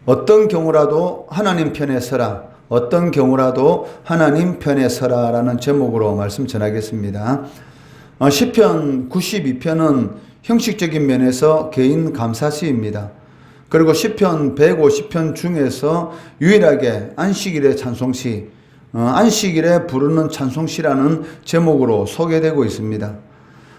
어떤 경우라도 하나님 편에 서라. 어떤 경우라도 하나님 편에 서라 라는 제목으로 말씀 전하겠습니다. 시편 92편은 형식적인 면에서 개인 감사시입니다. 그리고 시편 150편 중에서 유일하게 안식일의 찬송시, 안식일에 부르는 찬송시라는 제목으로 소개되고 있습니다.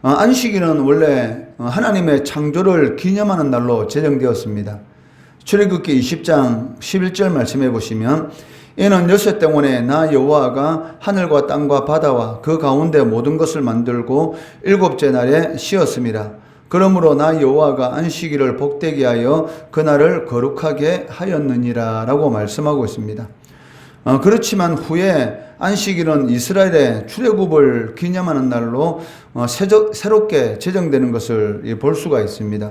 안식일은 원래 하나님의 창조를 기념하는 날로 제정되었습니다. 출애굽기 20장 11절 말씀해 보시면 이는 엿새 때문에 나 여호와가 하늘과 땅과 바다와 그 가운데 모든 것을 만들고 일곱째 날에 쉬었습니다. 그러므로 나 여호와가 안식일을 복되게 하여 그날을 거룩하게 하였느니라 라고 말씀하고 있습니다. 그렇지만 후에 안식일은 이스라엘의 출애굽을 기념하는 날로 새롭게 제정되는 것을 볼 수가 있습니다.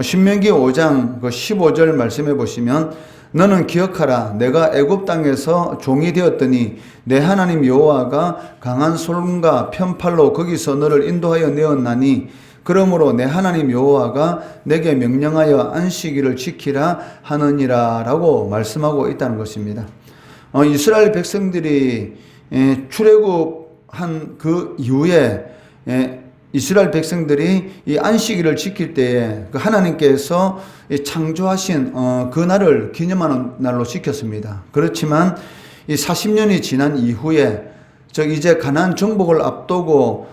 신명기 5장 15절 말씀해 보시면 너는 기억하라 내가 애굽 땅에서 종이 되었더니 내 하나님 여호와가 강한 손과 편팔로 거기서 너를 인도하여 내었나니 그러므로 내 하나님 여호와가 내게 명령하여 안식일을 지키라 하느니라 라고 말씀하고 있다는 것입니다. 이스라엘 백성들이 출애굽한 그 이후에 이스라엘 백성들이 이 안식일을 지킬 때에 하나님께서 창조하신 그 날을 기념하는 날로 지켰습니다. 그렇지만 이 40년이 지난 이후에 즉 이제 가나안 정복을 앞두고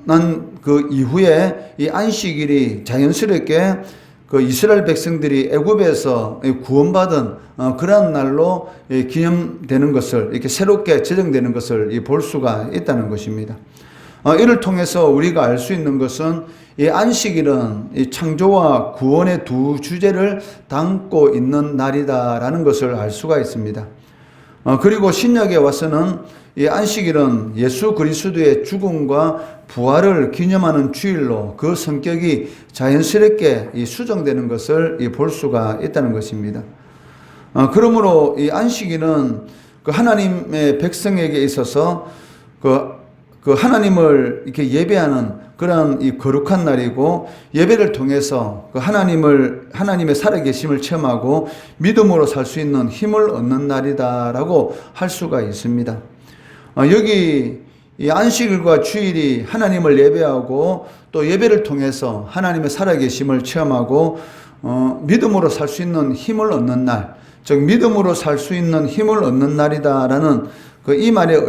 난 그 이후에 이 안식일이 자연스럽게 그 이스라엘 백성들이 애굽에서 구원받은 그런 날로 기념되는 것을 이렇게 새롭게 제정되는 것을 볼 수가 있다는 것입니다. 이를 통해서 우리가 알 수 있는 것은 이 안식일은 이 창조와 구원의 두 주제를 담고 있는 날이다라는 것을 알 수가 있습니다. 그리고 신약에 와서는 이 안식일은 예수 그리스도의 죽음과 부활을 기념하는 주일로 그 성격이 자연스럽게 수정되는 것을 볼 수가 있다는 것입니다. 그러므로 이 안식일은 그 하나님의 백성에게 있어서 그 하나님을 이렇게 예배하는 그런 이 거룩한 날이고 예배를 통해서 그 하나님의 살아계심을 체험하고 믿음으로 살 수 있는 힘을 얻는 날이다라고 할 수가 있습니다. 여기 이 안식일과 주일이 하나님을 예배하고 또 예배를 통해서 하나님의 살아계심을 체험하고 믿음으로 살 수 있는 힘을 얻는 날, 즉 믿음으로 살 수 있는 힘을 얻는 날이다라는 그 이 말의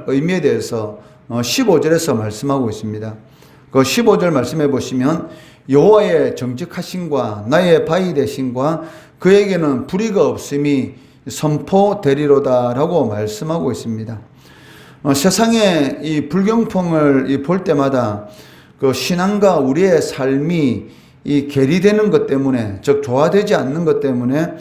의미에 대해서 15절에서 말씀하고 있습니다. 그 15절 말씀해 보시면 여호와의 정직하심과 나의 바위 되심과 그에게는 불의가 없음이 선포되리로다라고 말씀하고 있습니다. 세상에 이 불경풍을 볼 때마다 그 신앙과 우리의 삶이 이 괴리되는 것 때문에, 즉 조화되지 않는 것 때문에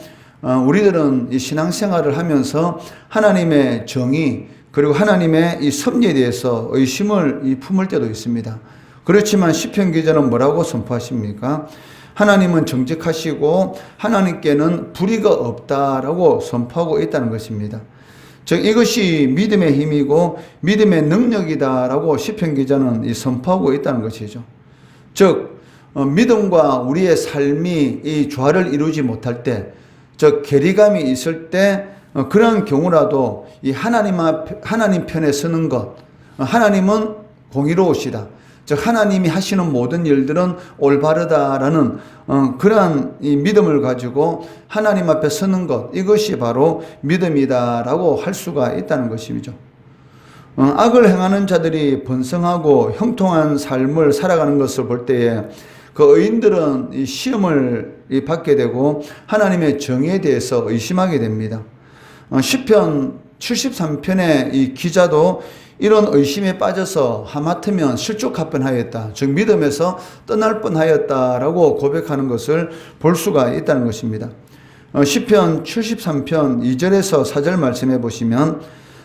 우리들은 이 신앙생활을 하면서 하나님의 정의 그리고 하나님의 이 섭리에 대해서 의심을 품을 때도 있습니다. 그렇지만 시편 기자는 뭐라고 선포하십니까? 하나님은 정직하시고 하나님께는 불의가 없다라고 선포하고 있다는 것입니다. 즉 이것이 믿음의 힘이고 믿음의 능력이다라고 시편 기자는 선포하고 있다는 것이죠. 즉 믿음과 우리의 삶이 이 조화를 이루지 못할 때, 즉 괴리감이 있을 때 그런 경우라도 이 하나님 편에 서는 것, 하나님은 공의로우시다. 즉 하나님이 하시는 모든 일들은 올바르다라는 그러한 이 믿음을 가지고 하나님 앞에 서는 것, 이것이 바로 믿음이다라고 할 수가 있다는 것이죠. 악을 행하는 자들이 번성하고 형통한 삶을 살아가는 것을 볼 때에 그 의인들은 이 시험을 받게 되고 하나님의 정의에 대해서 의심하게 됩니다. 시편 73편의 이 기자도 이런 의심에 빠져서 하마터면 실족할 뻔하였다. 즉 믿음에서 떠날 뻔하였다라고 고백하는 것을 볼 수가 있다는 것입니다. 시편 73편 2절에서 4절 말씀해 보시면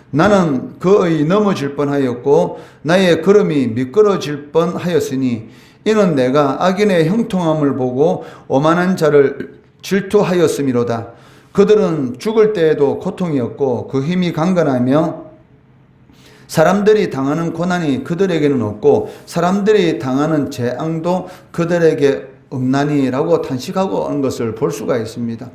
나는 그의 넘어질 뻔하였고 나의 걸음이 미끄러질 뻔하였으니 이는 내가 악인의 형통함을 보고 오만한 자를 질투하였음이로다. 그들은 죽을 때에도 고통이었고 그 힘이 강건하며 사람들이 당하는 고난이 그들에게는 없고 사람들이 당하는 재앙도 그들에게 없나니라고 탄식하고 하는 것을 볼 수가 있습니다.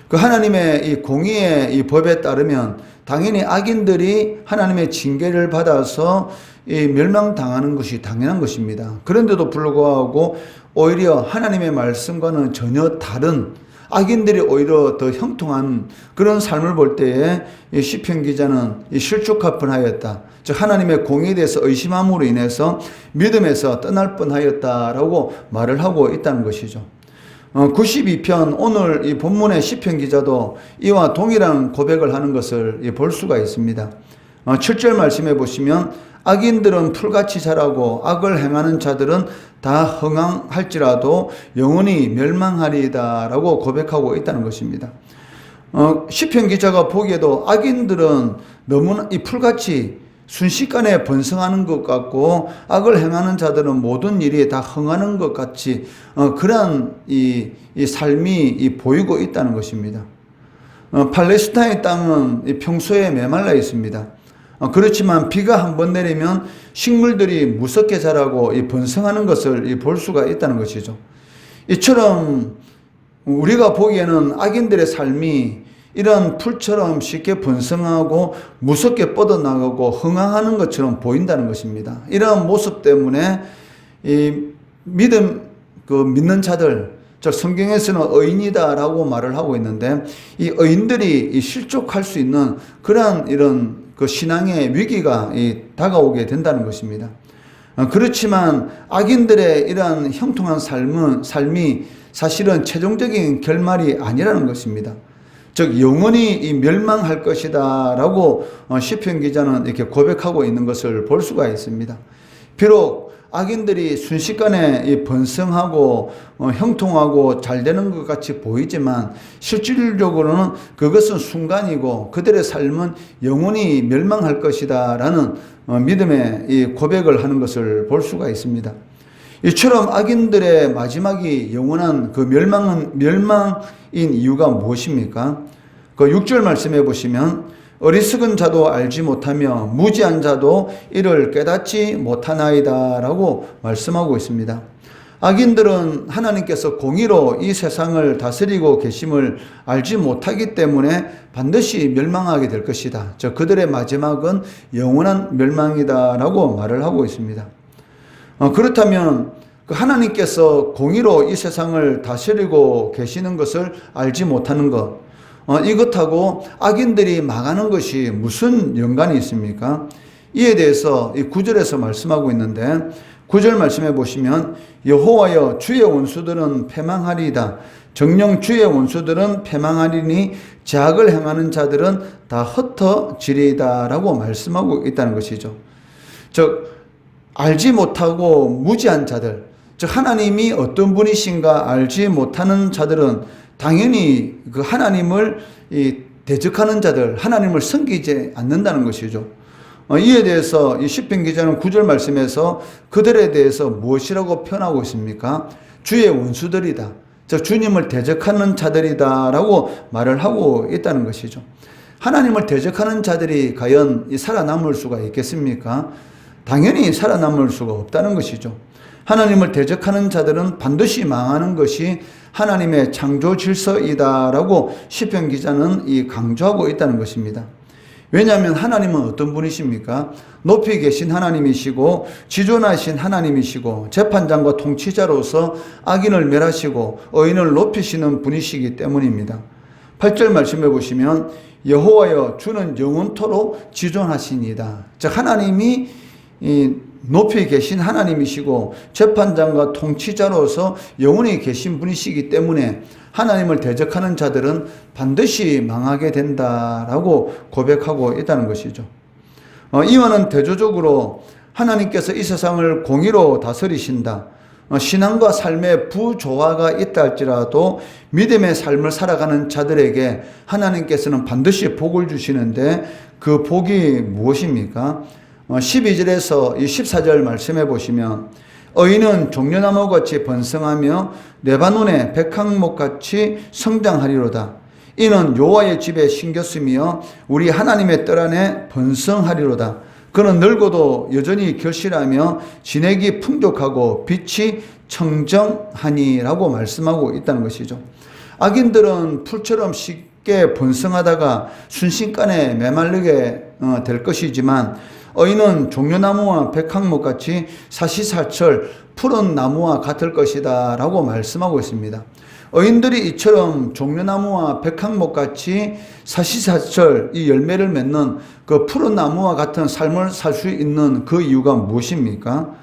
그 하나님의 이 공의의 이 법에 따르면 당연히 악인들이 하나님의 징계를 받아서 이 멸망당하는 것이 당연한 것입니다. 그런데도 불구하고 오히려 하나님의 말씀과는 전혀 다른 악인들이 오히려 더 형통한 그런 삶을 볼 때에 이 시편 기자는 이 실족할 뻔하였다. 즉 하나님의 공의에 대해서 의심함으로 인해서 믿음에서 떠날 뻔하였다라고 말을 하고 있다는 것이죠. 92편 오늘 이 본문의 시편 기자도 이와 동일한 고백을 하는 것을 볼 수가 있습니다. 7절 말씀해 보시면 악인들은 풀같이 자라고 악을 행하는 자들은 다 흥황할지라도 영원히 멸망하리이다 라고 고백하고 있다는 것입니다. 시편 기자가 보기에도 악인들은 너무나 이 풀같이 순식간에 번성하는 것 같고 악을 행하는 자들은 모든 일이 다 흥하는 것 같이 그러한 이 삶이 보이고 있다는 것입니다. 팔레스타인 땅은 평소에 메말라 있습니다. 그렇지만 비가 한번 내리면 식물들이 무섭게 자라고 번성하는 것을 볼 수가 있다는 것이죠. 이처럼 우리가 보기에는 악인들의 삶이 이런 풀처럼 쉽게 번성하고 무섭게 뻗어나가고 흥황하는 것처럼 보인다는 것입니다. 이러한 모습 때문에 이 믿는 자들, 즉 성경에서는 의인이다라고 말을 하고 있는데 이 의인들이 실족할 수 있는 그러한 이런 그 신앙의 위기가 다가오게 된다는 것입니다. 그렇지만 악인들의 이러한 형통한 삶이 사실은 최종적인 결말이 아니라는 것입니다. 즉 영원히 멸망할 것이다 라고 시편 기자는 이렇게 고백하고 있는 것을 볼 수가 있습니다. 비록 악인들이 순식간에 번성하고 형통하고 잘 되는 것 같이 보이지만 실질적으로는 그것은 순간이고 그들의 삶은 영원히 멸망할 것이다 라는 믿음의 이 고백을 하는 것을 볼 수가 있습니다. 이처럼 악인들의 마지막이 영원한 그 멸망인 이유가 무엇입니까? 그 6절 말씀해 보시면 어리석은 자도 알지 못하며 무지한 자도 이를 깨닫지 못하나이다 라고 말씀하고 있습니다. 악인들은 하나님께서 공의로 이 세상을 다스리고 계심을 알지 못하기 때문에 반드시 멸망하게 될 것이다. 즉 그들의 마지막은 영원한 멸망이다 라고 말을 하고 있습니다. 그렇다면 하나님께서 공의로 이 세상을 다스리고 계시는 것을 알지 못하는 것, 이것하고 악인들이 망하는 것이 무슨 연관이 있습니까? 이에 대해서 이 9절에서 말씀하고 있는데 9절 말씀해 보시면 여호와여 주의 원수들은 패망하리이다. 정녕 주의 원수들은 패망하리니 죄악을 행하는 자들은 다 흩어지리이다 라고 말씀하고 있다는 것이죠. 즉 알지 못하고 무지한 자들, 즉 하나님이 어떤 분이신가 알지 못하는 자들은 당연히 그 하나님을 대적하는 자들, 하나님을 섬기지 않는다는 것이죠. 이에 대해서 이 시편 기자는 9절 말씀에서 그들에 대해서 무엇이라고 표현하고 있습니까? 주의 원수들이다. 즉 주님을 대적하는 자들이다 라고 말을 하고 있다는 것이죠. 하나님을 대적하는 자들이 과연 살아남을 수가 있겠습니까? 당연히 살아남을 수가 없다는 것이죠. 하나님을 대적하는 자들은 반드시 망하는 것이 하나님의 창조 질서이다라고 시편 기자는 강조하고 있다는 것입니다. 왜냐하면 하나님은 어떤 분이십니까? 높이 계신 하나님이시고 지존하신 하나님이시고 재판장과 통치자로서 악인을 멸하시고 의인을 높이시는 분이시기 때문입니다. 8절 말씀해 보시면 여호와여 주는 영원토록 지존하시니이다. 즉 하나님이 높이 계신 하나님이시고 재판장과 통치자로서 영원히 계신 분이시기 때문에 하나님을 대적하는 자들은 반드시 망하게 된다라고 고백하고 있다는 것이죠. 이와는 대조적으로 하나님께서 이 세상을 공의로 다스리신다. 신앙과 삶의 부조화가 있다 할지라도 믿음의 삶을 살아가는 자들에게 하나님께서는 반드시 복을 주시는데 그 복이 무엇입니까? 12절에서 14절 말씀해 보시면 의인은 종려나무같이 번성하며 레바논의 백항목같이 성장하리로다. 이는 여호와의 집에 심겼으며 우리 하나님의 뜰 안에 번성하리로다. 그는 늙어도 여전히 결실하며 진액이 풍족하고 빛이 청정하니라고 말씀하고 있다는 것이죠. 악인들은 풀처럼 쉽게 번성하다가 순식간에 메말르게 될 것이지만 의인은 종려나무와 백향목같이 사시사철 푸른 나무와 같을 것이다 라고 말씀하고 있습니다. 의인들이 이처럼 종려나무와 백향목같이 사시사철 이 열매를 맺는 그 푸른 나무와 같은 삶을 살 수 있는 그 이유가 무엇입니까?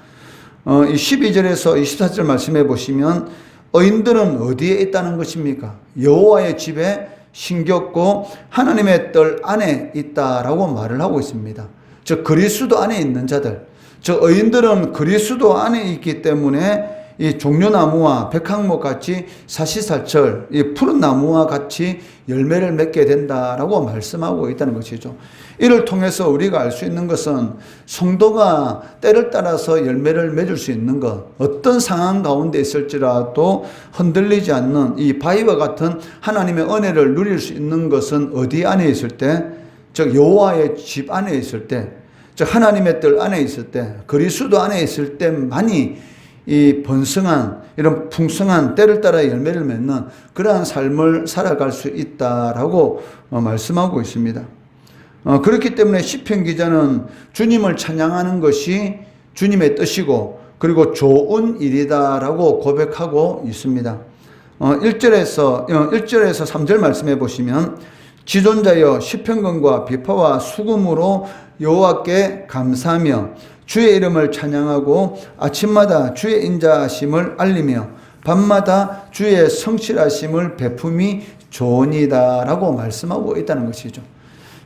이 12절에서 24절 말씀해 보시면 의인들은 어디에 있다는 것입니까? 여호와의 집에 신겼고 하나님의 뜰 안에 있다라고 말을 하고 있습니다. 즉 그리스도 안에 있는 자들, 즉 의인들은 그리스도 안에 있기 때문에 이 종려나무와 백향목 같이 사시사철 이 푸른 나무와 같이 열매를 맺게 된다라고 말씀하고 있다는 것이죠. 이를 통해서 우리가 알 수 있는 것은 성도가 때를 따라서 열매를 맺을 수 있는 것, 어떤 상황 가운데 있을지라도 흔들리지 않는 이 바위와 같은 하나님의 은혜를 누릴 수 있는 것은 어디 안에 있을 때, 즉 여호와의 집 안에 있을 때, 즉 하나님의 뜰 안에 있을 때, 그리스도 안에 있을 때만이 이 번성한 이런 풍성한 때를 따라 열매를 맺는 그러한 삶을 살아갈 수 있다라고 말씀하고 있습니다. 그렇기 때문에 시편 기자는 주님을 찬양하는 것이 주님의 뜻이고 그리고 좋은 일이다라고 고백하고 있습니다. 1절에서 3절 말씀해 보시면 지존자여 시편권과 비파와 수금으로 여호와께 감사하며 주의 이름을 찬양하고 아침마다 주의 인자하심을 알리며 밤마다 주의 성실하심을 베품이 좋으니이다 라고 말씀하고 있다는 것이죠.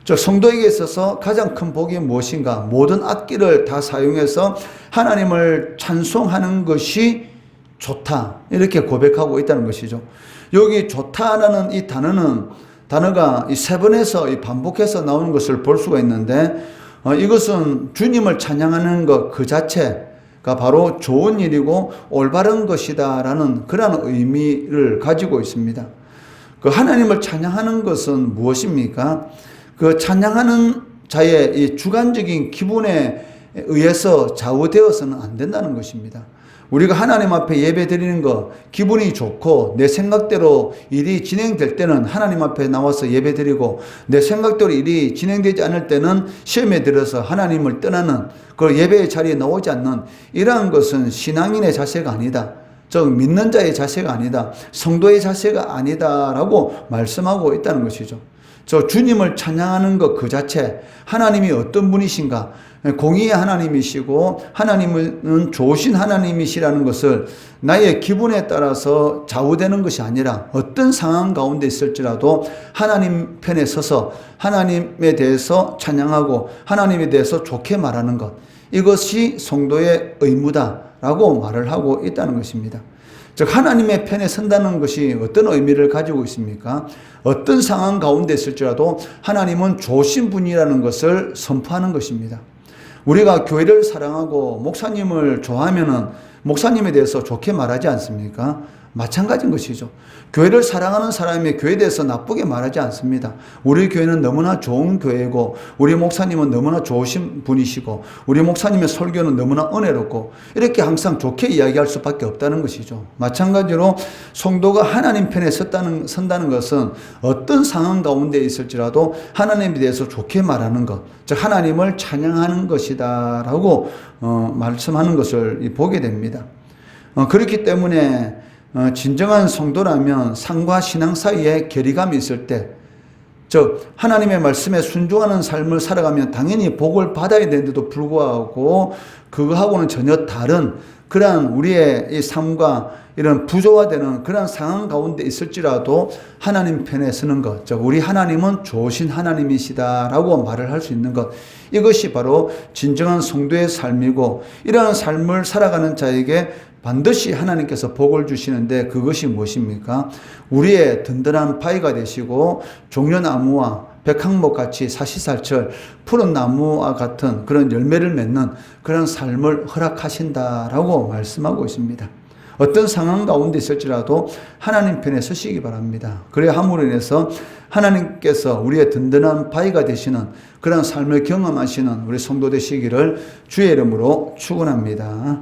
즉 성도에게 있어서 가장 큰 복이 무엇인가? 모든 악기를 다 사용해서 하나님을 찬송하는 것이 좋다 이렇게 고백하고 있다는 것이죠. 여기 좋다라는 이 단어가 이 세 번에서 반복해서 나오는 것을 볼 수가 있는데 이것은 주님을 찬양하는 것 그 자체가 바로 좋은 일이고 올바른 것이다라는 그런 의미를 가지고 있습니다. 그 하나님을 찬양하는 것은 무엇입니까? 그 찬양하는 자의 이 주관적인 기분에 의해서 좌우되어서는 안 된다는 것입니다. 우리가 하나님 앞에 예배 드리는 거 기분이 좋고 내 생각대로 일이 진행될 때는 하나님 앞에 나와서 예배 드리고 내 생각대로 일이 진행되지 않을 때는 시험에 들어서 하나님을 떠나는 그 예배의 자리에 나오지 않는 이러한 것은 신앙인의 자세가 아니다. 즉 믿는 자의 자세가 아니다. 성도의 자세가 아니다라고 말씀하고 있다는 것이죠. 저 주님을 찬양하는 것 그 자체, 하나님이 어떤 분이신가, 공의의 하나님이시고 하나님은 좋으신 하나님이시라는 것을 나의 기분에 따라서 좌우되는 것이 아니라 어떤 상황 가운데 있을지라도 하나님 편에 서서 하나님에 대해서 찬양하고 하나님에 대해서 좋게 말하는 것, 이것이 성도의 의무다라고 말을 하고 있다는 것입니다. 즉 하나님의 편에 선다는 것이 어떤 의미를 가지고 있습니까? 어떤 상황 가운데 있을지라도 하나님은 좋으신 분이라는 것을 선포하는 것입니다. 우리가 교회를 사랑하고 목사님을 좋아하면은 목사님에 대해서 좋게 말하지 않습니까? 마찬가지인 것이죠. 교회를 사랑하는 사람이 교회에 대해서 나쁘게 말하지 않습니다. 우리 교회는 너무나 좋은 교회고 우리 목사님은 너무나 좋으신 분이시고 우리 목사님의 설교는 너무나 은혜롭고 이렇게 항상 좋게 이야기할 수밖에 없다는 것이죠. 마찬가지로 성도가 하나님 편에 선다는 것은 어떤 상황 가운데 있을지라도 하나님에 대해서 좋게 말하는 것, 즉 하나님을 찬양하는 것이다 라고 말씀하는 것을 보게 됩니다. 그렇기 때문에 진정한 성도라면 삶과 신앙 사이에 괴리감이 있을 때, 즉 하나님의 말씀에 순종하는 삶을 살아가면 당연히 복을 받아야 되는데도 불구하고 그거하고는 전혀 다른 그러한 우리의 이 삶과 이런 부조화되는 그런 상황 가운데 있을지라도 하나님 편에 서는 것, 즉 우리 하나님은 좋으신 하나님이시다라고 말을 할 수 있는 것, 이것이 바로 진정한 성도의 삶이고 이러한 삶을 살아가는 자에게 반드시 하나님께서 복을 주시는데 그것이 무엇입니까? 우리의 든든한 바위가 되시고 종려나무와 백향목같이 사시사철 푸른 나무와 같은 그런 열매를 맺는 그런 삶을 허락하신다라고 말씀하고 있습니다. 어떤 상황 가운데 있을지라도 하나님 편에 서시기 바랍니다. 그래야 함으로 인해서 하나님께서 우리의 든든한 바위가 되시는 그런 삶을 경험하시는 우리 성도 되시기를 주의 이름으로 축원합니다.